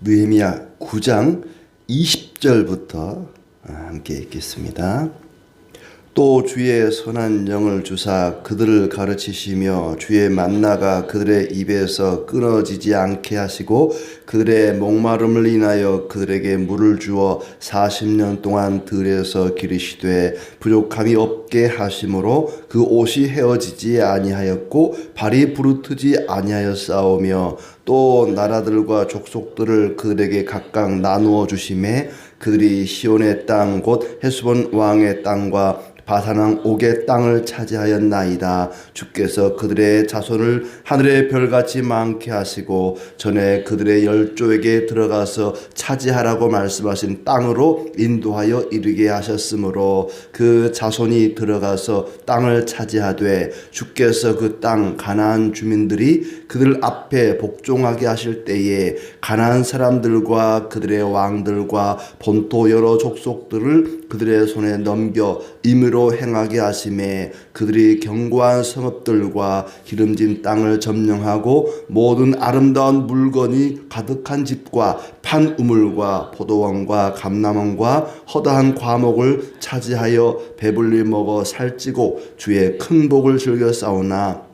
느헤미야 9장 20절부터 함께 읽겠습니다. 또 주의 선한 영을 주사 그들을 가르치시며 주의 만나가 그들의 입에서 끊어지지 않게 하시고 그들의 목마름을 인하여 그들에게 물을 주어 40년 동안 들에서 기르시되 부족함이 없게 하심으로 그 옷이 헤어지지 아니하였고 발이 부르트지 아니하였사오며 또 나라들과 족속들을 그들에게 각각 나누어 주심에 그들이 시온의 땅 곧 헤스본 왕의 땅과 바산왕 옥의 땅을 차지하였나이다. 주께서 그들의 자손을 하늘의 별같이 많게 하시고 전에 그들의 열조에게 들어가서 차지하라고 말씀하신 땅으로 인도하여 이르게 하셨으므로 그 자손이 들어가서 땅을 차지하되 주께서 그 땅 가나안 주민들이 그들 앞에 복종하게 하실 때에 가나안 사람들과 그들의 왕들과 본토 여러 족속들을 그들의 손에 넘겨 임의로 행하게 하심에 그들이 견고한 성읍들과 기름진 땅을 점령하고 모든 아름다운 물건이 가득한 집과 판 우물과 포도원과 감람원과 허다한 과목을 차지하여 배불리 먹어 살찌고 주의 큰 복을 즐겨 싸우나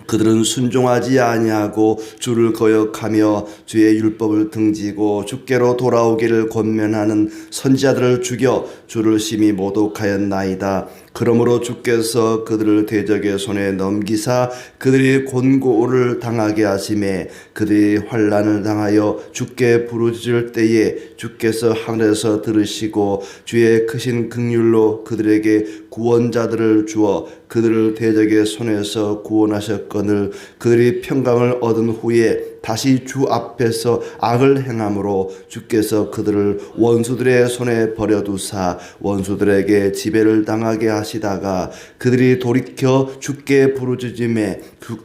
그들은 순종하지 아니하고 주를 거역하며 주의 율법을 등지고 주께로 돌아오기를 권면하는 선지자들을 죽여 주를 심히 모독하였나이다. 그러므로 주께서 그들을 대적의 손에 넘기사 그들이 곤고를 당하게 하심에 그들이 환난을 당하여 주께 부르짖을 때에 주께서 하늘에서 들으시고 주의 크신 긍휼로 그들에게 구원자들을 주어 그들을 대적의 손에서 구원하셨거늘 그들이 평강을 얻은 후에 다시 주 앞에서 악을 행함으로 주께서 그들을 원수들의 손에 버려두사 원수들에게 지배를 당하게 하시다가 그들이 돌이켜 주께 부르짖음에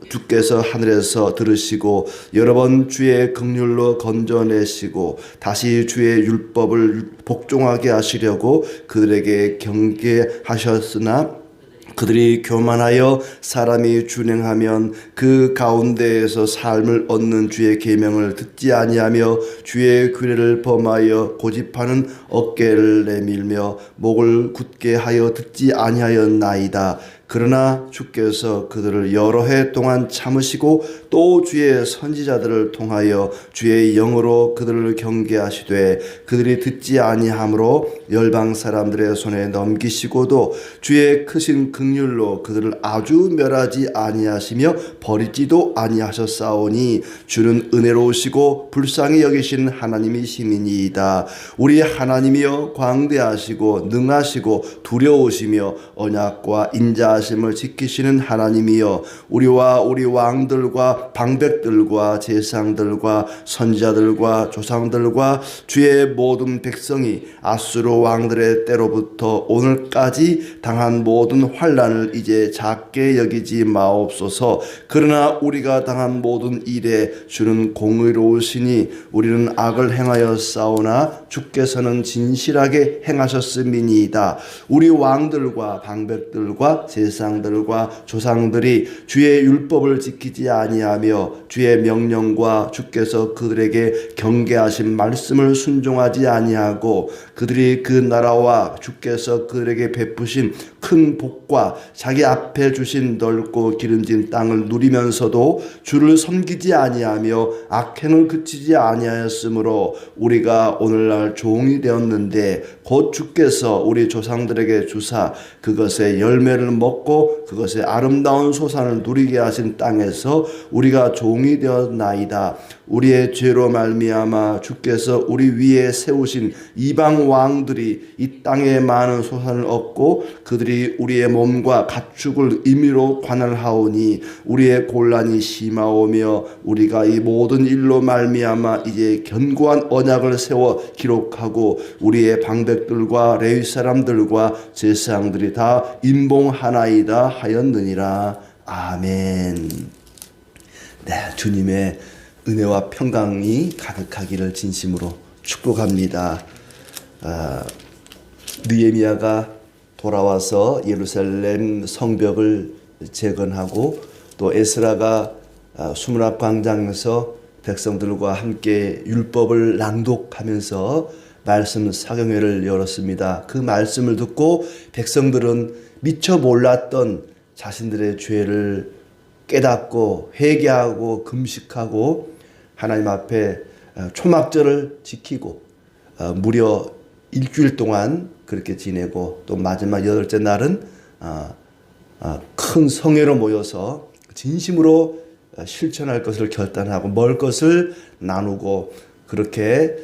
주께서 하늘에서 들으시고 여러 번 주의 긍휼로 건져내시고 다시 주의 율법을 복종하게 하시려고 그들에게 경계하셨으나 그들이 교만하여 사람이 준행하면 그 가운데에서 삶을 얻는 주의 계명을 듣지 아니하며 주의 규례를 범하여 고집하는 어깨를 내밀며 목을 굳게 하여 듣지 아니하였나이다. 그러나 주께서 그들을 여러 해 동안 참으시고 또 주의 선지자들을 통하여 주의 영으로 그들을 경계하시되 그들이 듣지 아니하므로 열방 사람들의 손에 넘기시고도 주의 크신 긍휼로 그들을 아주 멸하지 아니하시며 버리지도 아니하셨사오니 주는 은혜로우시고 불쌍히 여기신 하나님이시니이다. 우리 하나님이여 광대하시고 능하시고 두려우시며 언약과 인자하심을 지키시는 하나님이여 우리와 우리 왕들과 방백들과 제사장들과 선지자들과 조상들과 주의 모든 백성이 아수르 왕들의 때로부터 오늘까지 당한 모든 환난을 이제 작게 여기지 마옵소서. 그러나 우리가 당한 모든 일에 주는 공의로우시니 우리는 악을 행하여 싸우나 주께서는 진실하게 행하셨음이니이다. 우리 왕들과 방백들과 제사장들과 조상들이 주의 율법을 지키지 아니하며 주의 명령과 주께서 그들에게 경계하신 말씀을 순종하지 아니하고 그들이 그 나라와 주께서 그들에게 베푸신 큰 복과 자기 앞에 주신 넓고 기름진 땅을 누리면서도 주를 섬기지 아니하며 악행을 그치지 아니하였으므로 우리가 오늘날 종이 되었는데 곧 주께서 우리 조상들에게 주사 그것의 열매를 먹고 그것의 아름다운 소산을 누리게 하신 땅에서 우리가 종이 되었나이다. 우리의 죄로 말미암아 주께서 우리 위에 세우신 이방 왕들이 이 땅에 많은 소산을 얻고 그들이 우리의 몸과 가축을 임의로 관할하오니 우리의 곤란이 심하오며 우리가 이 모든 일로 말미암아 이제 견고한 언약을 세워 기록하고 우리의 방백들과 레위 사람들과 제사장들이 다 임봉하나이다 하였느니라. 아멘. 네, 주님의 은혜와 평강이 가득하기를 진심으로 축복합니다. 느헤미야가 돌아와서 예루살렘 성벽을 재건하고 또 에스라가 수문학 광장에서 백성들과 함께 율법을 낭독하면서 말씀 사경회를 열었습니다. 그 말씀을 듣고 백성들은 미처 몰랐던 자신들의 죄를 깨닫고 회개하고 금식하고 하나님 앞에 초막절을 지키고 무려 일주일 동안 그렇게 지내고 또 마지막 여덟째 날은 큰 성회로 모여서 진심으로 실천할 것을 결단하고 먹을 것을 나누고 그렇게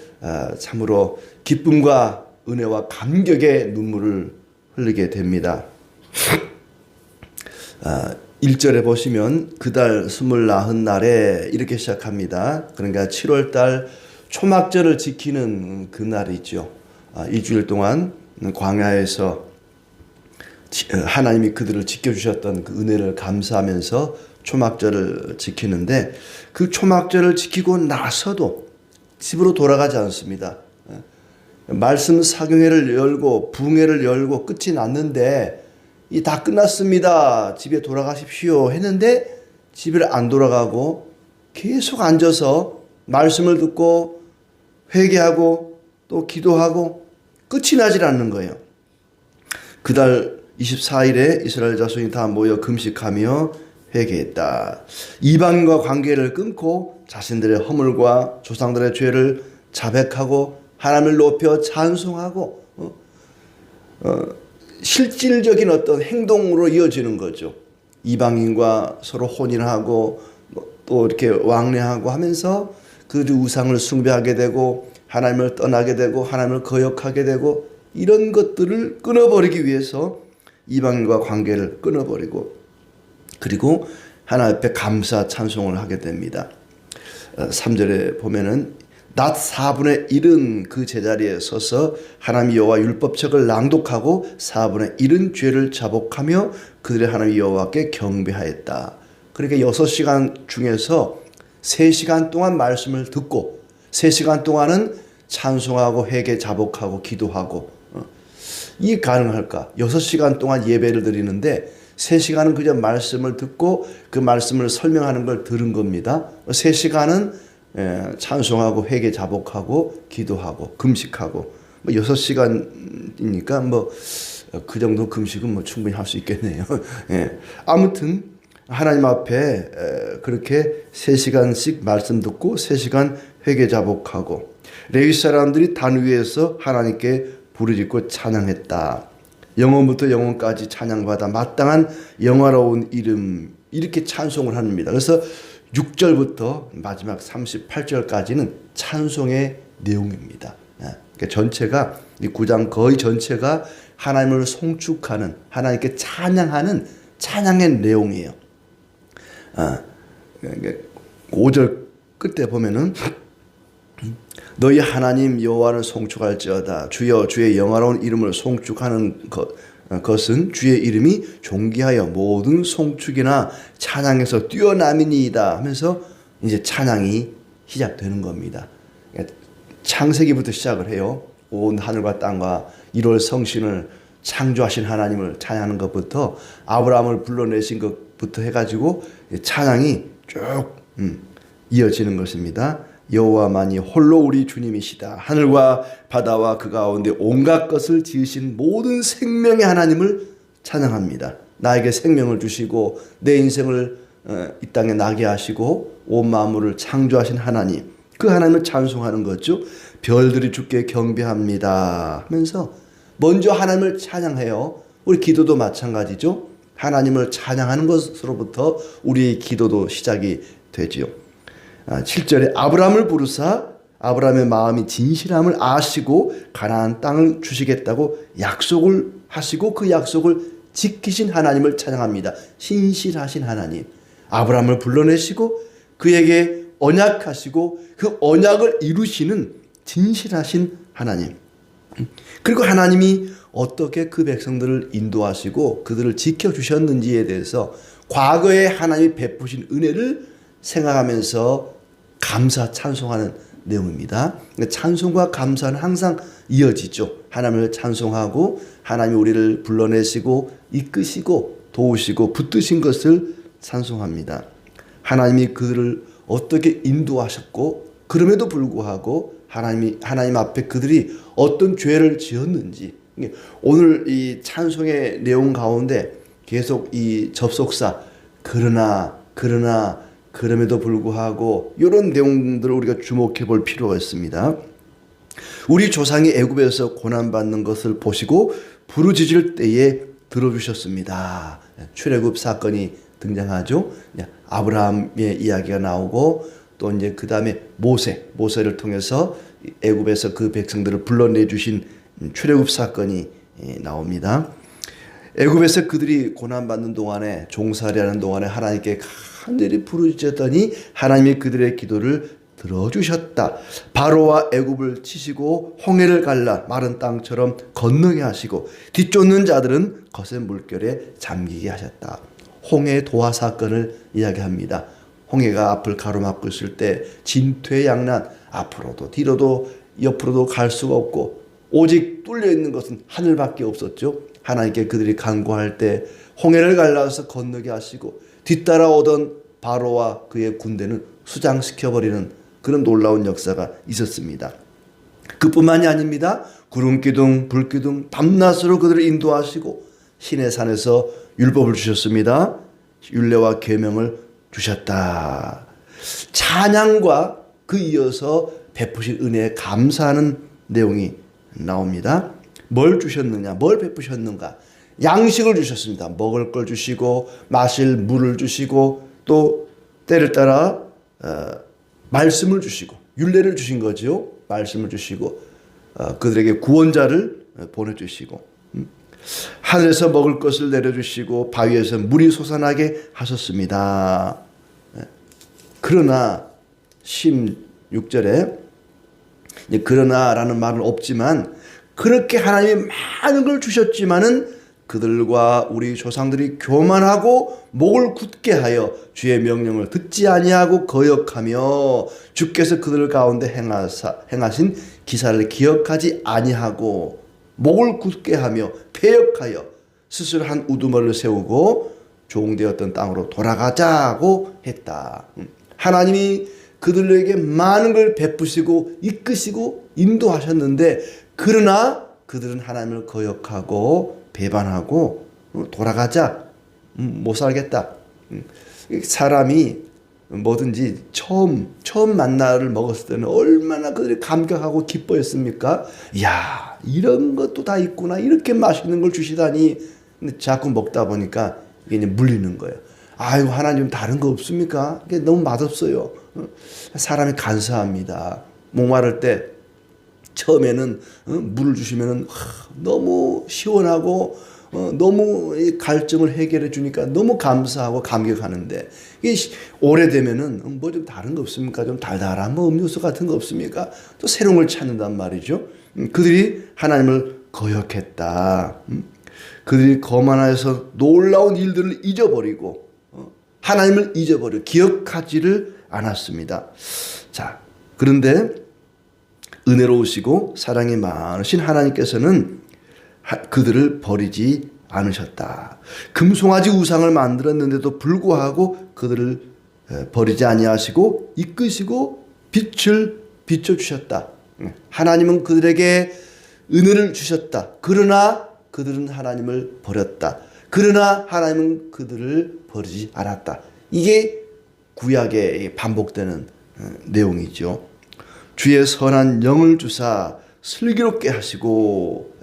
참으로 기쁨과 은혜와 감격의 눈물을 흘리게 됩니다. 1절에 보시면 그달 29날에 이렇게 시작합니다. 그러니까 7월달 초막절을 지키는 그날이죠. 일주일 동안 광야에서 하나님이 그들을 지켜주셨던 그 은혜를 감사하면서 초막절을 지키는데 그 초막절을 지키고 나서도 집으로 돌아가지 않습니다. 말씀 사경회를 열고 부흥회를 열고 끝이 났는데 이 다 끝났습니다. 집에 돌아가십시오 했는데 집에 안 돌아가고 계속 앉아서 말씀을 듣고 회개하고 또 기도하고 끝이 나질 않는 거예요. 그달 24일에 이스라엘 자손이 다 모여 금식하며 회개했다. 이방인과 관계를 끊고 자신들의 허물과 조상들의 죄를 자백하고 하나님을 높여 찬송하고 실질적인 어떤 행동으로 이어지는 거죠. 이방인과 서로 혼인하고 또 이렇게 왕래하고 하면서 그 우상을 숭배하게 되고 하나님을 떠나게 되고 하나님을 거역하게 되고 이런 것들을 끊어버리기 위해서 이방인과 관계를 끊어버리고 그리고 하나님 앞에 감사 찬송을 하게 됩니다. 3절에 보면은 낮 4분의 1은 그 제자리에 서서 하나님 여호와 율법책을 낭독하고 4분의 1은 죄를 자복하며 그들의 하나님 여호와께 경배하였다. 그러니까 6시간 중에서 3시간 동안 말씀을 듣고 3시간 동안은 찬송하고 회개 자복하고 기도하고 이게 가능할까? 6시간 동안 예배를 드리는데 3시간은 그저 말씀을 듣고 그 말씀을 설명하는 걸 들은 겁니다. 3시간은 찬송하고 회개 자복하고 기도하고 금식하고 6시간이니까 그 정도 금식은 충분히 할 수 있겠네요. 아무튼 하나님 앞에 그렇게 3시간씩 말씀 듣고 3시간 회개 자복하고 레위 사람들이 단 위에서 하나님께 부르짖고 찬양했다. 영원부터 영원까지 찬양받아 마땅한 영화로운 이름 이렇게 찬송을 합니다. 그래서 6절부터 마지막 38절까지는 찬송의 내용입니다. 그러니까 전체가 이 9장 거의 전체가 하나님을 송축하는 하나님께 찬양하는 찬양의 내용이에요. 5절 끝에 보면은 너희 하나님 여호와를 송축할지어다. 주여 주의 영화로운 이름을 송축하는 것은 주의 이름이 존귀하여 모든 송축이나 찬양에서 뛰어남이니이다 하면서 이제 찬양이 시작되는 겁니다. 창세기부터 시작을 해요. 온 하늘과 땅과 1월 성신을 창조하신 하나님을 찬양하는 것부터 아브라함을 불러내신 것부터 해가지고 찬양이 쭉 이어지는 것입니다. 여호와만이 홀로 우리 주님이시다. 하늘과 바다와 그 가운데 온갖 것을 지으신 모든 생명의 하나님을 찬양합니다. 나에게 생명을 주시고 내 인생을 이 땅에 나게 하시고 온 만물을 창조하신 하나님, 그 하나님을 찬송하는 거죠. 별들이 주께 경배합니다 하면서 먼저 하나님을 찬양해요. 우리 기도도 마찬가지죠. 하나님을 찬양하는 것으로부터 우리의 기도도 시작이 되지요. 7절에 아브라함을 부르사 아브라함의 마음이 진실함을 아시고 가나안 땅을 주시겠다고 약속을 하시고 그 약속을 지키신 하나님을 찬양합니다. 신실하신 하나님, 아브라함을 불러내시고 그에게 언약하시고 그 언약을 이루시는 진실하신 하나님, 그리고 하나님이 어떻게 그 백성들을 인도하시고 그들을 지켜주셨는지에 대해서 과거에 하나님이 베푸신 은혜를 생각하면서 감사 찬송하는 내용입니다. 찬송과 감사는 항상 이어지죠. 하나님을 찬송하고 하나님이 우리를 불러내시고 이끄시고 도우시고 붙드신 것을 찬송합니다. 하나님이 그들을 어떻게 인도하셨고 그럼에도 불구하고 하나님 앞에 그들이 어떤 죄를 지었는지 오늘 이 찬송의 내용 가운데 계속 이 접속사 그러나 그럼에도 불구하고 이런 내용들을 우리가 주목해 볼 필요가 있습니다. 우리 조상이 애굽에서 고난받는 것을 보시고 부르짖을 때에 들어주셨습니다. 출애굽 사건이 등장하죠. 아브라함의 이야기가 나오고 또 이제 그 다음에 모세를 통해서 애굽에서 그 백성들을 불러내 주신 출애굽 사건이 나옵니다. 애굽에서 그들이 고난받는 동안에 종살이하는 동안에 하나님께 간절히 부르짖었더니 하나님이 그들의 기도를 들어주셨다. 바로와 애굽을 치시고 홍해를 갈라 마른 땅처럼 건너게 하시고 뒤쫓는 자들은 거센 물결에 잠기게 하셨다. 홍해 도화 사건을 이야기합니다. 홍해가 앞을 가로막고 있을 때 진퇴양난 앞으로도 뒤로도 옆으로도 갈 수가 없고 오직 뚫려 있는 것은 하늘밖에 없었죠. 하나님께 그들이 간구할 때 홍해를 갈라서 건너게 하시고 뒤따라오던 바로와 그의 군대는 수장시켜버리는 그런 놀라운 역사가 있었습니다. 그뿐만이 아닙니다. 구름기둥, 불기둥, 밤낮으로 그들을 인도하시고 시내산에서 율법을 주셨습니다. 율례와 계명을 주셨다. 찬양과 그 이어서 베푸신 은혜에 감사하는 내용이 나옵니다. 뭘 주셨느냐? 뭘 베푸셨는가? 양식을 주셨습니다. 먹을 걸 주시고 마실 물을 주시고 또 때를 따라 말씀을 주시고 율례를 주신 거죠. 말씀을 주시고 그들에게 구원자를 보내주시고 하늘에서 먹을 것을 내려주시고 바위에서 물이 솟아나게 하셨습니다. 그러나 16절에 그러나라는 말은 없지만 그렇게 하나님이 많은 걸 주셨지만은 그들과 우리 조상들이 교만하고 목을 굳게 하여 주의 명령을 듣지 아니하고 거역하며 주께서 그들 가운데 행하신 기사를 기억하지 아니하고 목을 굳게 하며 패역하여 스스로 한 우두머리를 세우고 종되었던 땅으로 돌아가자고 했다. 하나님이 그들에게 많은 걸 베푸시고 이끄시고 인도하셨는데 그러나 그들은 하나님을 거역하고 배반하고 돌아가자 못 살겠다. 사람이 뭐든지 처음 만나를 먹었을 때는 얼마나 그들이 감격하고 기뻐했습니까? 이야 이런 것도 다 있구나 이렇게 맛있는 걸 주시다니. 근데 자꾸 먹다 보니까 이게 이제 물리는 거예요. 아유 하나님 다른 거 없습니까? 이게 너무 맛없어요. 사람이 간사합니다. 목마를 때 처음에는 물을 주시면은 너무 시원하고 너무 갈증을 해결해 주니까 너무 감사하고 감격하는데 이게 오래되면은 뭐 좀 다른 거 없습니까? 좀 달달한 뭐 음료수 같은 거 없습니까? 또 새로운 걸 찾는단 말이죠. 그들이 하나님을 거역했다. 그들이 거만하여서 놀라운 일들을 잊어버리고 하나님을 잊어버리고 기억하지를 않았습니다. 자, 그런데 은혜로우시고 사랑이 많으신 하나님께서는 그들을 버리지 않으셨다. 금송아지 우상을 만들었는데도 불구하고 그들을 버리지 아니하시고 이끄시고 빛을 비춰주셨다. 하나님은 그들에게 은혜를 주셨다. 그러나 그들은 하나님을 버렸다. 그러나 하나님은 그들을 버리지 않았다. 이게 구약에 반복되는 내용이죠. 주의 선한 영을 주사 슬기롭게 하시고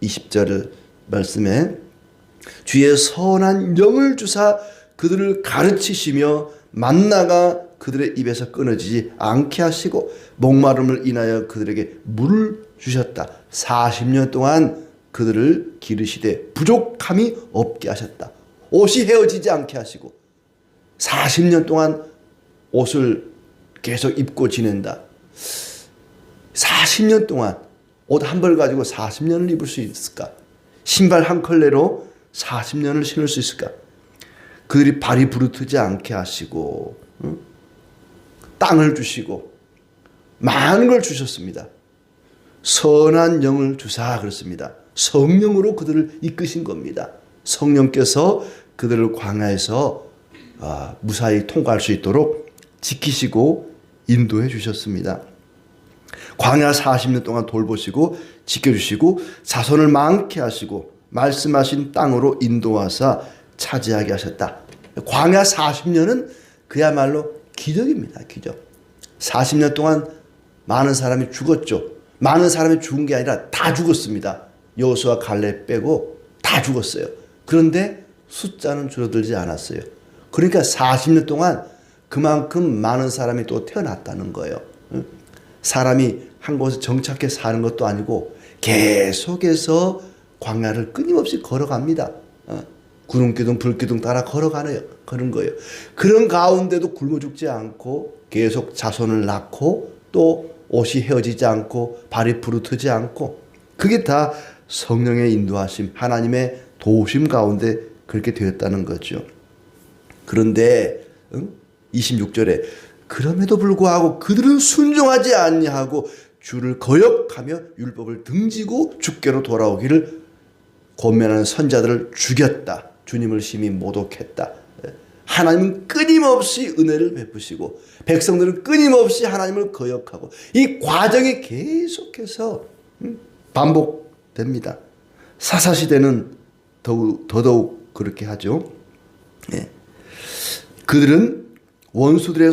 20절 말씀에 주의 선한 영을 주사 그들을 가르치시며 만나가 그들의 입에서 끊어지지 않게 하시고 목마름을 인하여 그들에게 물을 주셨다. 40년 동안 그들을 기르시되 부족함이 없게 하셨다. 옷이 헤어지지 않게 하시고 40년 동안 옷을 계속 입고 지낸다. 40년 동안 옷 한 벌 가지고 40년을 입을 수 있을까? 신발 한 컬레로 40년을 신을 수 있을까? 그들이 발이 부르트지 않게 하시고 땅을 주시고 많은 걸 주셨습니다. 선한 영을 주사 그렇습니다. 성령으로 그들을 이끄신 겁니다. 성령께서 그들을 광야에서 무사히 통과할 수 있도록 지키시고 인도해 주셨습니다. 광야 40년 동안 돌보시고 지켜주시고 자손을 많게 하시고 말씀하신 땅으로 인도하사 차지하게 하셨다. 광야 40년은 그야말로 기적입니다. 기적. 40년 동안 많은 사람이 죽었죠. 많은 사람이 죽은 게 아니라 다 죽었습니다. 여호수아 갈렙 빼고 다 죽었어요. 그런데 숫자는 줄어들지 않았어요. 그러니까 40년 동안 그만큼 많은 사람이 또 태어났다는 거예요. 사람이 한 곳에 정착해 사는 것도 아니고 계속해서 광야를 끊임없이 걸어갑니다. 구름기둥 불기둥 따라 걸어가는 거예요. 그런 가운데도 굶어 죽지 않고 계속 자손을 낳고 또 옷이 헤어지지 않고 발이 부르트지 않고 그게 다 성령의 인도하심 하나님의 도우심 가운데 그렇게 되었다는 거죠. 그런데 26절에 그럼에도 불구하고 그들은 순종하지 아니하고 주를 거역하며 율법을 등지고 주께로 돌아오기를 권면하는 선자들을 죽였다. 주님을 심히 모독했다. 하나님은 끊임없이 은혜를 베푸시고 백성들은 끊임없이 하나님을 거역하고 이 과정이 계속해서 반복됩니다. 사사시대는 더더욱 그렇게 하죠. 그들을 원수들의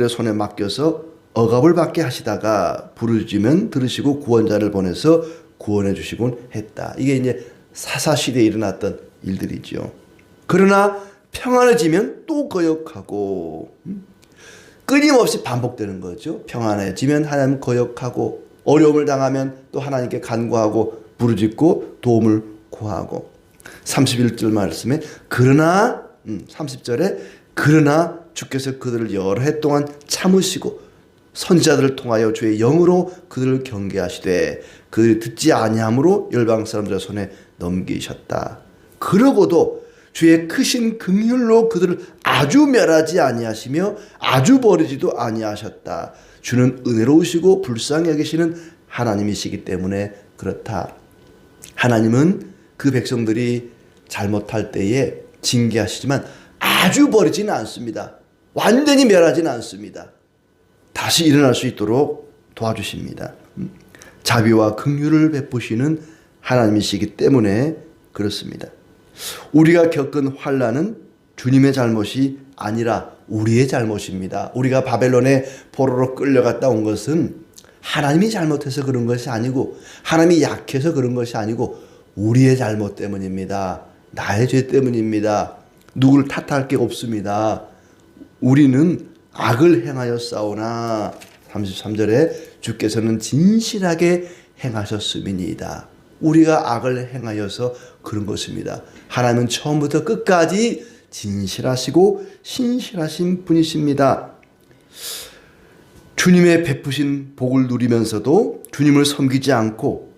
손에 맡겨서 억압을 받게 하시다가 부르짖으면 들으시고 구원자를 보내서 구원해 주시곤 했다. 이게 이제 사사시대에 일어났던 일들이죠. 그러나 평안해지면 또 거역하고 끊임없이 반복되는 거죠. 평안해지면 하나님 거역하고 어려움을 당하면 또 하나님께 간구하고 부르짖고 도움을 구하고 31절 말씀에 그러나 30절에 그러나 주께서 그들을 여러 해 동안 참으시고 선지자들을 통하여 주의 영으로 그들을 경계하시되 그들이 듣지 아니함으로 열방 사람들의 손에 넘기셨다. 그러고도 주의 크신 긍휼로 그들을 아주 멸하지 아니하시며 아주 버리지도 아니하셨다. 주는 은혜로우시고 불쌍히 여기시는 하나님이시기 때문에 그렇다. 하나님은 그 백성들이 잘못할 때에 징계하시지만 아주 버리지는 않습니다. 완전히 멸하지는 않습니다. 다시 일어날 수 있도록 도와주십니다. 자비와 긍휼을 베푸시는 하나님이시기 때문에 그렇습니다. 우리가 겪은 환난은 주님의 잘못이 아니라 우리의 잘못입니다. 우리가 바벨론에 포로로 끌려갔다 온 것은 하나님이 잘못해서 그런 것이 아니고 하나님이 약해서 그런 것이 아니고 우리의 잘못 때문입니다. 나의 죄 때문입니다. 누구를 탓할 게 없습니다. 우리는 악을 행하여 싸우나 33절에 주께서는 진실하게 행하셨음이니이다. 우리가 악을 행하여서 그런 것입니다. 하나님은 처음부터 끝까지 진실하시고 신실하신 분이십니다. 주님의 베푸신 복을 누리면서도 주님을 섬기지 않고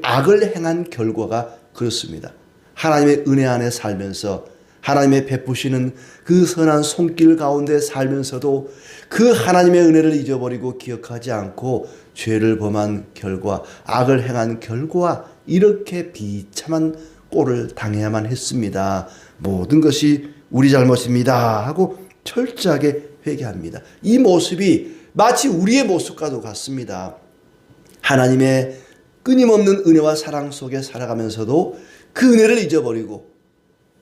악을 행한 결과가 그렇습니다. 하나님의 은혜 안에 살면서 하나님의 베푸시는 그 선한 손길 가운데 살면서도 그 하나님의 은혜를 잊어버리고 기억하지 않고 죄를 범한 결과, 악을 행한 결과 이렇게 비참한 꼴을 당해야만 했습니다. 모든 것이 우리 잘못입니다 하고 철저하게 회개합니다. 이 모습이 마치 우리의 모습과도 같습니다. 하나님의 끊임없는 은혜와 사랑 속에 살아가면서도 그 은혜를 잊어버리고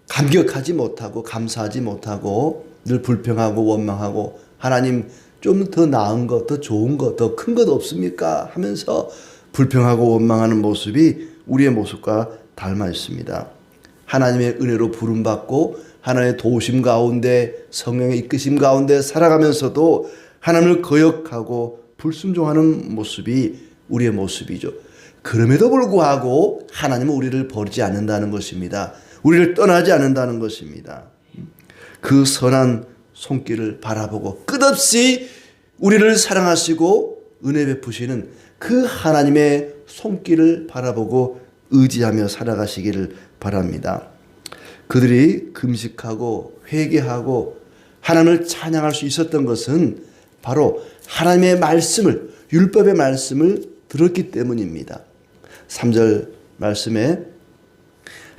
감격하지 못하고 감사하지 못하고 늘 불평하고 원망하고 하나님 좀 더 나은 것, 더 좋은 것, 더 큰 것 없습니까? 하면서 불평하고 원망하는 모습이 우리의 모습과 닮아 있습니다. 하나님의 은혜로 부름받고 하나님의 도우심 가운데 성령의 이끄심 가운데 살아가면서도 하나님을 거역하고 불순종하는 모습이 우리의 모습이죠. 그럼에도 불구하고 하나님은 우리를 버리지 않는다는 것입니다. 우리를 떠나지 않는다는 것입니다. 그 선한 손길을 바라보고 끝없이 우리를 사랑하시고 은혜 베푸시는 그 하나님의 손길을 바라보고 의지하며 살아가시기를 바랍니다. 그들이 금식하고 회개하고 하나님을 찬양할 수 있었던 것은 바로 하나님의 말씀을, 율법의 말씀을 들었기 때문입니다. 3절 말씀에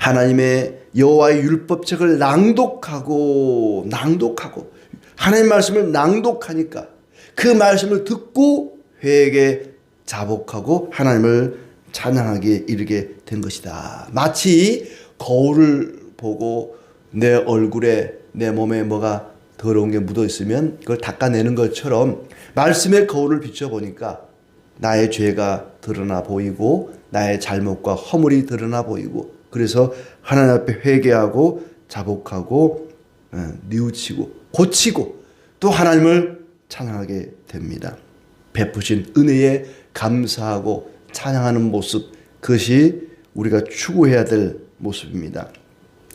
하나님의 여호와의 율법책을 낭독하고 하나님 말씀을 낭독하니까 그 말씀을 듣고 회개 자복하고 하나님을 찬양하게 이르게 된 것이다. 마치 거울을 보고 내 얼굴에 내 몸에 뭐가 더러운 게 묻어 있으면 그걸 닦아내는 것처럼 말씀의 거울을 비춰보니까 나의 죄가 드러나 보이고 나의 잘못과 허물이 드러나 보이고 그래서 하나님 앞에 회개하고 자복하고 뉘우치고 고치고 또 하나님을 찬양하게 됩니다. 베푸신 은혜에 감사하고 찬양하는 모습, 그것이 우리가 추구해야 될 모습입니다.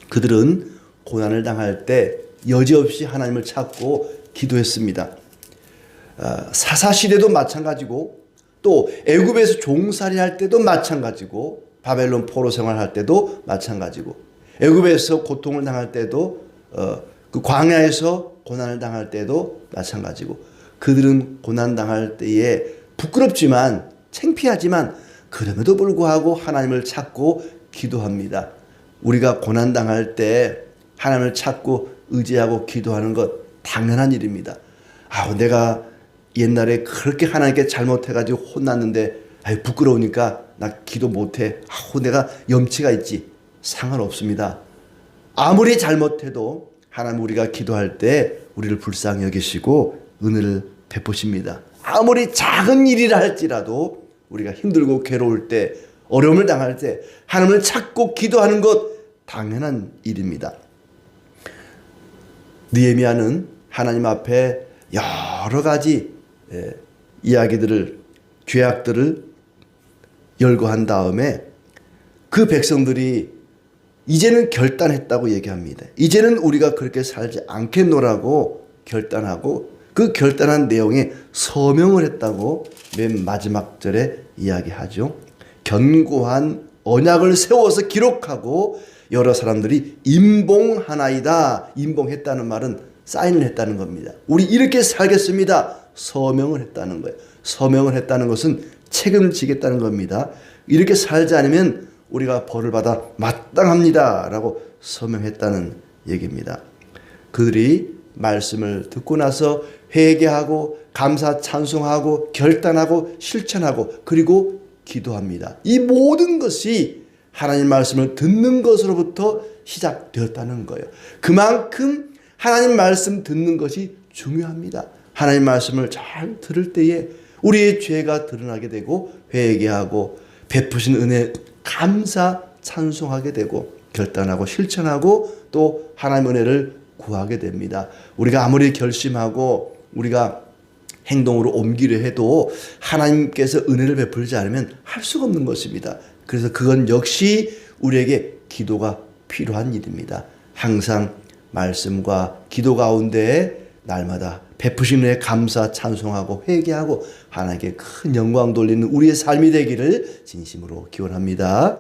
그들은 고난을 당할 때 여지없이 하나님을 찾고 기도했습니다. 사사시대도 마찬가지고 또 애굽에서 종살이 할 때도 마찬가지고 바벨론 포로 생활할 때도 마찬가지고 애굽에서 고통을 당할 때도 그 광야에서 고난을 당할 때도 마찬가지고 그들은 고난 당할 때에 부끄럽지만 창피하지만 그럼에도 불구하고 하나님을 찾고 기도합니다. 우리가 고난 당할 때 하나님을 찾고 의지하고 기도하는 것 당연한 일입니다. 내가 옛날에 그렇게 하나님께 잘못해가지고 혼났는데 부끄러우니까 나 기도 못해. 내가 염치가 있지. 상관없습니다. 아무리 잘못해도 하나님 우리가 기도할 때 우리를 불쌍히 여기시고 은혜를 베푸십니다. 아무리 작은 일이라 할지라도 우리가 힘들고 괴로울 때 어려움을 당할 때 하나님을 찾고 기도하는 것 당연한 일입니다. 느헤미야는 하나님 앞에 여러 가지 이야기들을 죄악들을 열거한 다음에 그 백성들이 이제는 결단했다고 얘기합니다. 이제는 우리가 그렇게 살지 않겠노라고 결단하고 그 결단한 내용에 서명을 했다고 맨 마지막 절에 이야기하죠. 견고한 언약을 세워서 기록하고 여러 사람들이 임봉하나이다. 임봉했다는 말은 사인을 했다는 겁니다. 우리 이렇게 살겠습니다. 서명을 했다는 거예요. 서명을 했다는 것은 책임을 지겠다는 겁니다. 이렇게 살지 않으면 우리가 벌을 받아 마땅합니다. 라고 서명했다는 얘기입니다. 그들이 말씀을 듣고 나서 회개하고 감사 찬송하고 결단하고 실천하고 그리고 기도합니다. 이 모든 것이 하나님 말씀을 듣는 것으로부터 시작되었다는 거예요. 그만큼 하나님 말씀 듣는 것이 중요합니다. 하나님 말씀을 잘 들을 때에 우리의 죄가 드러나게 되고 회개하고 베푸신 은혜 감사 찬송하게 되고 결단하고 실천하고 또 하나님의 은혜를 구하게 됩니다. 우리가 아무리 결심하고 우리가 행동으로 옮기려 해도 하나님께서 은혜를 베풀지 않으면 할 수가 없는 것입니다. 그래서 그건 역시 우리에게 기도가 필요한 일입니다. 항상 말씀과 기도 가운데 날마다 베푸신 은혜에 감사 찬송하고 회개하고 하나님께 큰 영광 돌리는 우리의 삶이 되기를 진심으로 기원합니다.